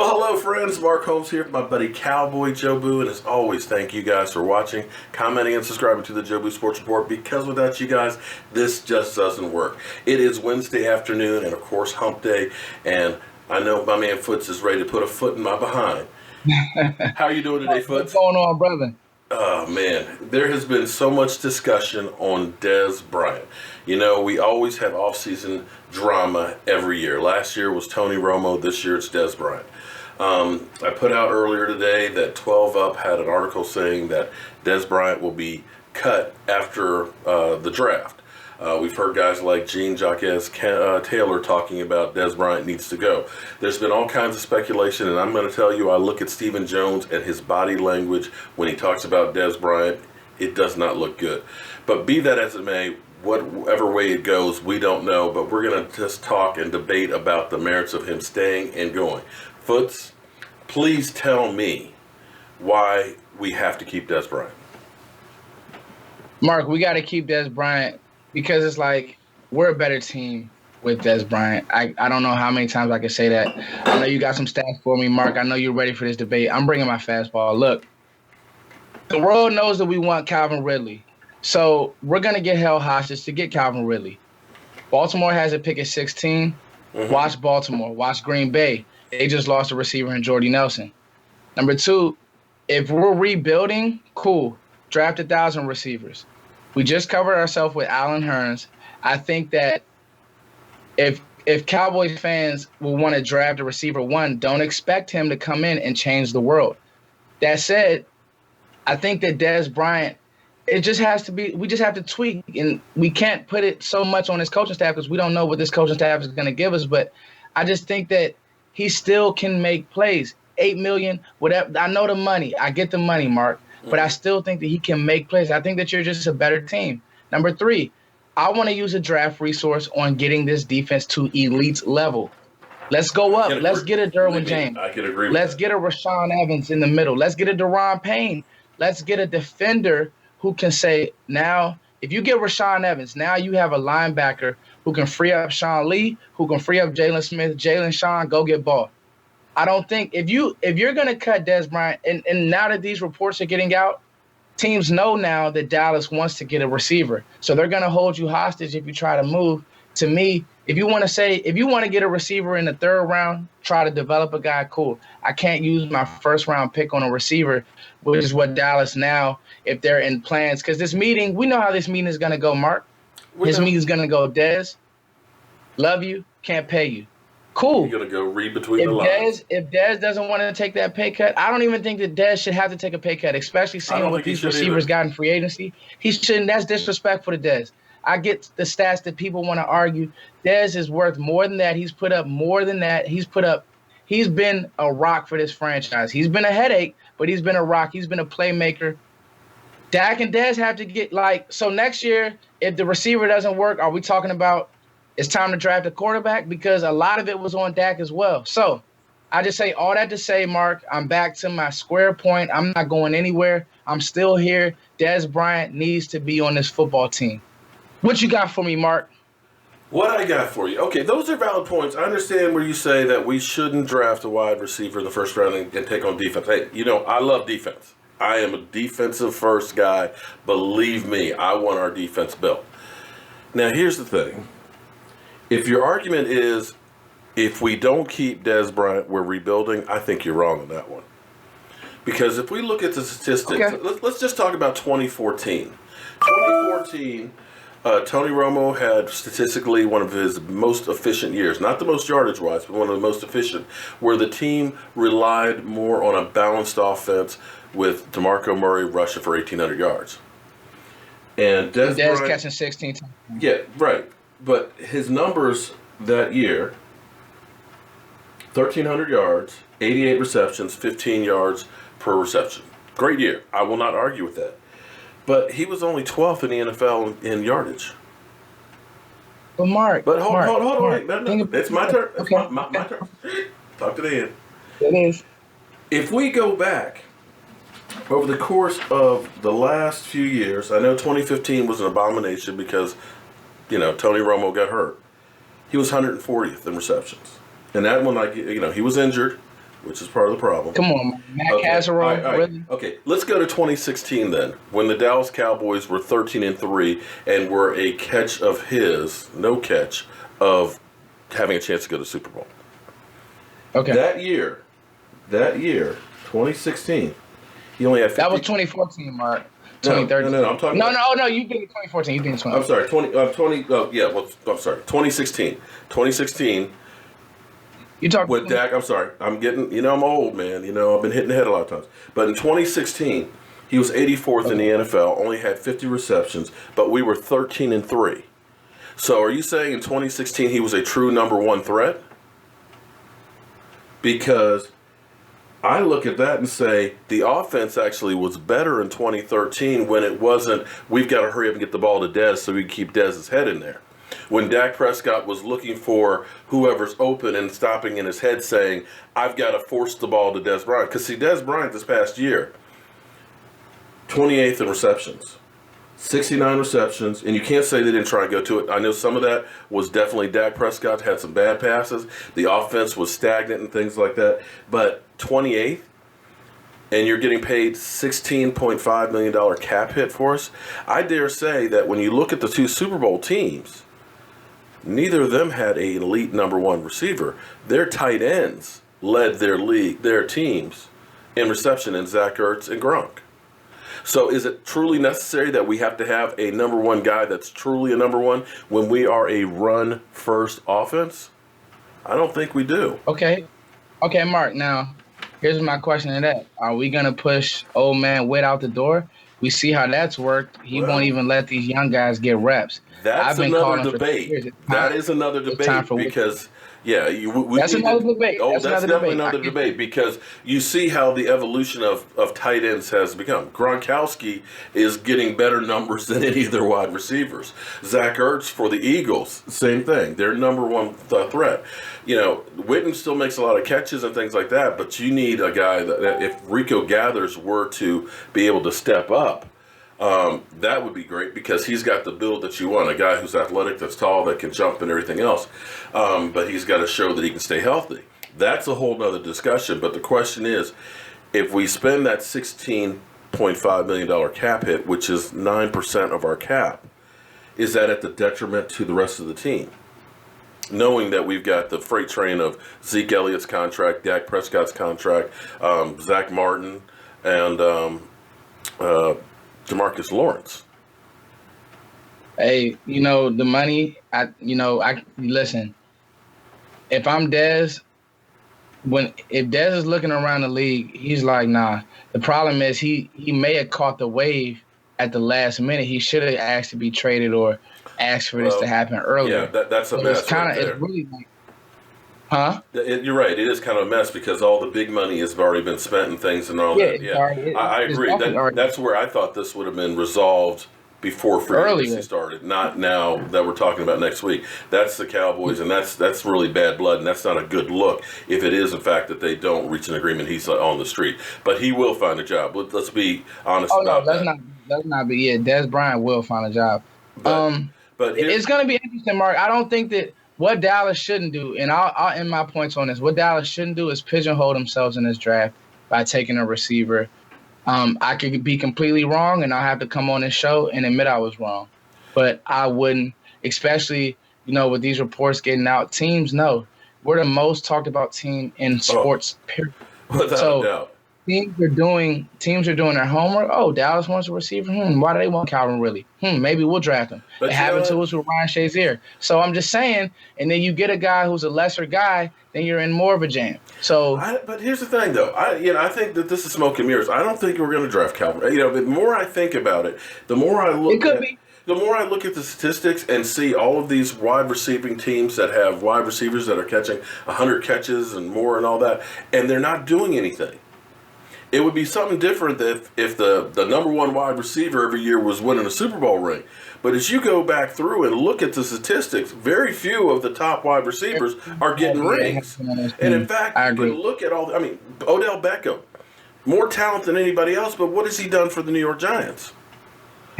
Well, hello, friends. Mark Holmes here with my buddy Cowboy Jobu, and as always, thank you guys for watching, commenting, and subscribing to the Jobu Sports Report, because without you guys, this just doesn't work. It is Wednesday afternoon, and of course, hump day, and I know my man Foots is ready to put a foot in my behind. How are you doing today, Foots? What's going on, brother? Oh, man, there has been so much discussion on Dez Bryant. You know, we always have off-season drama every year. Last year was Tony Romo. This year it's Dez Bryant. I put out earlier today that 12 Up had an article saying that Dez Bryant will be cut after the draft. We've heard guys like Gene Jacques Taylor talking about Dez Bryant needs to go. There's been all kinds of speculation, and I'm going to tell you, I look at Stephen Jones and his body language when he talks about Dez Bryant, it does not look good. But be that as it may, whatever way it goes, we don't know, but we're going to just talk and debate about the merits of him staying and going. Foots, please tell me why we have to keep Dez Bryant. Mark, we got to keep Dez Bryant because it's like we're a better team with Dez Bryant. I don't know how many times I can say that. I know you got some stats for me, Mark. I know you're ready for this debate. I'm bringing my fastball. Look, the world knows that we want Calvin Ridley. So we're going to get held hostage to get Calvin Ridley. Baltimore has a pick at 16. Watch Baltimore. Watch Green Bay. They just lost a receiver in Jordy Nelson. Number two, if we're rebuilding, cool. Draft 1,000 receivers. We just covered ourselves with Allen Hurns. I think that if Cowboys fans will want to draft a receiver, one, don't expect him to come in and change the world. That said, I think that Dez Bryant, it just has to be, we just have to tweak, and we can't put it so much on his coaching staff because we don't know what this coaching staff is going to give us. But I just think that he still can make plays. $8 million, whatever. I know the money. I get the money, Mark. But I still think that he can make plays. I think that you're just a better team. Number three, I want to use a draft resource on getting this defense to elite level. Let's go up. Let's get a Derwin James. I can agree with Let's that. get a Rashawn Evans in the middle. Let's get a Deron Payne. Let's get a defender who can say, now, if you get Rashawn Evans, now you have a linebacker who can free up Sean Lee, who can free up Jalen Smith, Jalen Sean, go get ball. I don't think if you're going to cut Dez Bryant, and now that these reports are getting out, teams know now that Dallas wants to get a receiver. So they're going to hold you hostage if you try to move. To me, if you want to get a receiver in the third round, try to develop a guy, cool. I can't use my first round pick on a receiver, which is what Dallas now, if they're in plans. Because this meeting, we know how this meeting is going to go, Mark. This meeting is going to go, Dez, love you, can't pay you. Cool. You're going to go read between the lines. If Dez doesn't want to take that pay cut, I don't even think that Dez should have to take a pay cut, especially seeing what these receivers got in free agency. He shouldn't. That's disrespectful to Dez. I get the stats that people want to argue. Dez is worth more than that. He's put up more than that. He's been a rock for this franchise. He's been a headache, but he's been a rock. He's been a playmaker. Dak and Dez have to get so next year, if the receiver doesn't work, are we talking about it's time to draft a quarterback? Because a lot of it was on Dak as well. So I just say all that to say, Mark, I'm back to my square point. I'm not going anywhere. I'm still here. Dez Bryant needs to be on this football team. What you got for me, Mark? What I got for you. Okay, those are valid points. I understand where you say that we shouldn't draft a wide receiver in the first round and take on defense. Hey, I love defense. I am a defensive first guy. Believe me, I want our defense built. Now, here's the thing. If your argument is if we don't keep Dez Bryant, we're rebuilding, I think you're wrong on that one. Because if we look at the statistics, let's just talk about 2014. 2014, Tony Romo had statistically one of his most efficient years. Not the most yardage-wise, but one of the most efficient, where the team relied more on a balanced offense with DeMarco Murray rushing for 1,800 yards. And Dez Bryant catching 16 times. Yeah, right. But his numbers that year, 1,300 yards, 88 receptions, 15 yards per reception. Great year. I will not argue with that. But he was only 12th in the NFL in yardage. But Mark. But hold on. Mark, No. It's my turn. It's okay. my turn. Talk to the end. It is. If we go back over the course of the last few years, I know 2015 was an abomination because, Tony Romo got hurt. He was 140th in receptions. And that one, he was injured. which is part of the problem. Come on, man. Matt Okay. Casserole, All right. really? Okay. Let's go to 2016 then, when the Dallas Cowboys were 13-3 and were a catch of his, no catch of having a chance to go to the Super Bowl. Okay. That year, 2016, he only had 50. That was 2014, Mark. 2013. No. I'm talking. No. You did it 2014. You did it 2014. I'm sorry. 20. Oh yeah. Well, I'm sorry. 2016. 2016. You talked With Dak, I'm sorry. I'm getting, I'm old, man. I've been hitting the head a lot of times. But in 2016, he was 84th in the NFL, only had 50 receptions, but we were 13-3. So are you saying in 2016 he was a true number one threat? Because I look at that and say the offense actually was better in 2013 when it wasn't, we've got to hurry up and get the ball to Dez so we can keep Dez's head in there. When Dak Prescott was looking for whoever's open and stopping in his head saying, I've got to force the ball to Dez Bryant. Because, see, Dez Bryant this past year, 28th in receptions, 69 receptions, and you can't say they didn't try and go to it. I know some of that was definitely Dak Prescott had some bad passes. The offense was stagnant and things like that. But 28th, and you're getting paid $16.5 million cap hit for us, I dare say that when you look at the two Super Bowl teams, neither of them had an elite number one receiver. Their tight ends led their teams in reception in Zach Ertz and Gronk. So is it truly necessary that we have to have a number one guy that's truly a number one when we are a run-first offense? I don't think we do. Okay, Mark. Now, here's my question to that. Are we going to push old man Witt out the door? We see how that's worked. He won't even let these young guys get reps. That's another debate. That is another debate because, that's another debate. Oh, that's definitely another debate because you see how the evolution of tight ends has become. Gronkowski is getting better numbers than any of their wide receivers. Zach Ertz for the Eagles, same thing. They're number one threat. Witten still makes a lot of catches and things like that, but you need a guy that if Rico Gathers were to be able to step up, that would be great because he's got the build that you want, a guy who's athletic, that's tall, that can jump and everything else. But he's got to show that he can stay healthy. That's a whole nother discussion. But the question is, if we spend that $16.5 million cap hit, which is 9% of our cap, is that at the detriment to the rest of the team? Knowing that we've got the freight train of Zeke Elliott's contract, Dak Prescott's contract, Zach Martin, and DeMarcus Lawrence. Hey, the money. I listen. If I'm Dez, if Dez is looking around the league, he's like, nah. The problem is he may have caught the wave at the last minute. He should have asked to be traded or asked for this to happen earlier. Yeah, that's a mess. It's really like, huh? You're right. It is kind of a mess because all the big money has already been spent and things and all that. Yeah, I agree. That's where I thought this would have been resolved before free agency started, not now that we're talking about next week. That's the Cowboys, and that's really bad blood, and that's not a good look if it is, in fact, that they don't reach an agreement. He's on the street. But he will find a job. Let's be honest about that. Let's not be. Yeah, Dez Bryant will find a job. But it's going to be interesting, Mark. I don't think that what Dallas shouldn't do, and I'll end my points on this, what Dallas shouldn't do is pigeonhole themselves in this draft by taking a receiver. I could be completely wrong, and I'll have to come on this show and admit I was wrong. But I wouldn't, especially, with these reports getting out, teams know. We're the most talked about team in sports, period. Without a doubt. Teams are doing their homework. Oh, Dallas wants a receiver. Why do they want Calvin Ridley? Maybe we'll draft him. It happened to us with Ryan Shazier. So I'm just saying, and then you get a guy who's a lesser guy, then you're in more of a jam. So, but here's the thing, though. I think that this is smoke and mirrors. I don't think we're going to draft Calvin. The more I think about it, the more I look. It could be. The more I look at the statistics and see all of these wide receiving teams that have wide receivers that are catching 100 catches and more and all that, and they're not doing anything. It would be something different if the number one wide receiver every year was winning a Super Bowl ring. But as you go back through and look at the statistics, very few of the top wide receivers are getting rings. And in fact, you can look at Odell Beckham, more talent than anybody else, but what has he done for the New York Giants?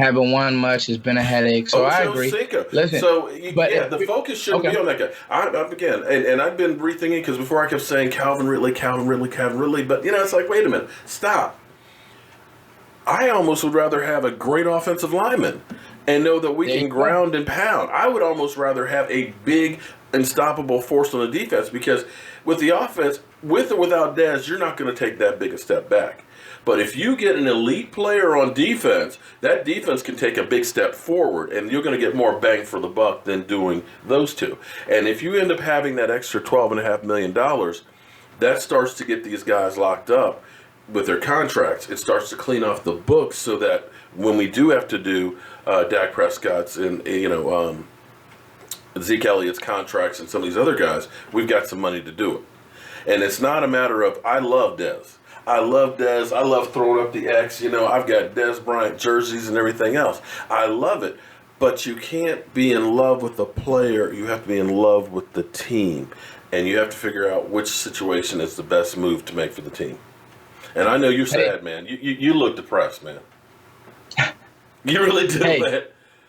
Haven't won much. It's been a headache. So I agree. Cinco. Listen, So but the focus shouldn't be on that guy. Again, and I've been rethinking because before I kept saying Calvin Ridley, but it's like, wait a minute, stop. I almost would rather have a great offensive lineman and know that we can ground and pound. I would almost rather have a big, unstoppable force on the defense because with the offense, with or without Dez, you're not going to take that big a step back. But if you get an elite player on defense, that defense can take a big step forward, and you're going to get more bang for the buck than doing those two. And if you end up having that extra $12.5 million, that starts to get these guys locked up with their contracts. It starts to clean off the books so that when we do have to do Dak Prescott's and Zeke Elliott's contracts and some of these other guys, we've got some money to do it. And it's not a matter of, I love Dez. I love throwing up the X. I've got Dez Bryant jerseys and everything else. I love it. But you can't be in love with the player. You have to be in love with the team. And you have to figure out which situation is the best move to make for the team. And I know you're sad, man. You look depressed, man. You really do, man.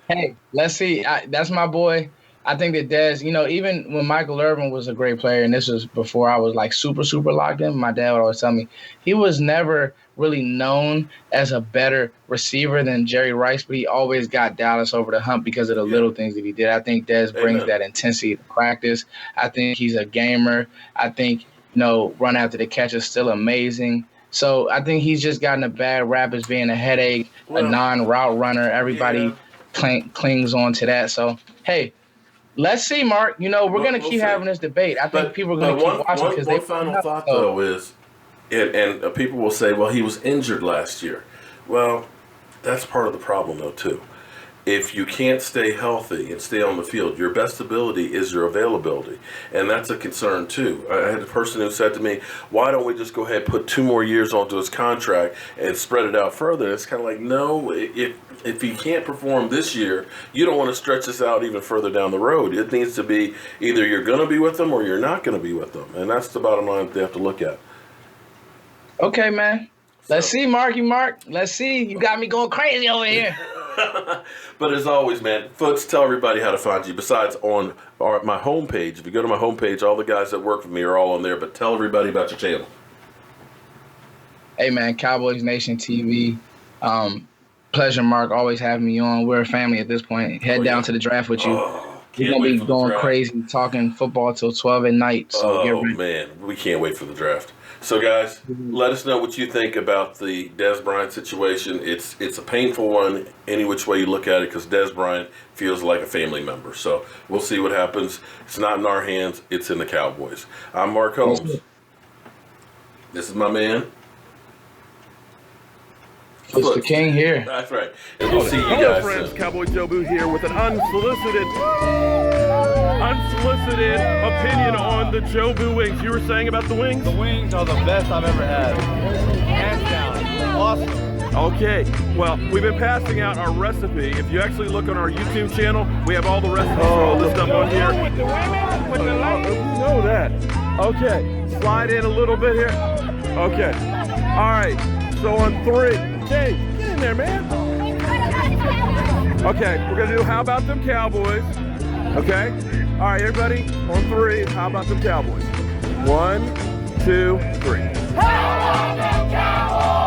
Hey, let's see. That's my boy. I think that Dez, even when Michael Irvin was a great player, and this was before I was like super, super locked in, my dad would always tell me he was never really known as a better receiver than Jerry Rice, but he always got Dallas over the hump because of the little things that he did. I think Dez brings that intensity to practice. I think he's a gamer. I think, run after the catch is still amazing. So I think he's just gotten a bad rap as being a headache, a non-route runner. Everybody clings on to that. So, hey, let's see, Mark. We're going to keep having this debate. I think people are going to keep watching because one final thought, though, is, and people will say, well, he was injured last year. Well, that's part of the problem, though, too. If you can't stay healthy and stay on the field, your best ability is your availability. And that's a concern, too. I had a person who said to me, why don't we just go ahead and put 2 more years onto his contract and spread it out further? And it's kind of like, no, if he can't perform this year, you don't want to stretch this out even further down the road. It needs to be either you're going to be with them or you're not going to be with them. And that's the bottom line that they have to look at. Okay, man. Let's see, Marky Mark. Let's see. You got me going crazy over here. But as always, man, Foots, tell everybody how to find you. Besides on my homepage, if you go to my homepage, all the guys that work for me are all on there. But tell everybody about your channel. Hey, man, Cowboys Nation TV. Pleasure, Mark, always having me on. We're a family at this point. Head down to the draft with you. We're going to be going crazy, talking football till 12 at night. So man, we can't wait for the draft. So, guys, let us know what you think about the Dez Bryant situation. It's a painful one any which way you look at it because Dez Bryant feels like a family member. So we'll see what happens. It's not in our hands. It's in the Cowboys. I'm Mark Holmes. This is my man. It's the king here. That's right. And we'll see you guys friends, soon. CowboyJobu here with an unsolicited opinion on the Jobu wings. You were saying about the wings? The wings are the best I've ever had. Hands down. Awesome. Okay, well, we've been passing out our recipe. If you actually look on our YouTube channel, we have all the recipes for all this stuff on here. With the women, with the ladies. You know that. Okay, slide in a little bit here. Okay, all right, so on 3. Okay, get in there, man. Okay, we're gonna do How About Them Cowboys. Okay, all right, everybody, on 3, How About Them Cowboys. 1, 2, 3. How about them Cowboys?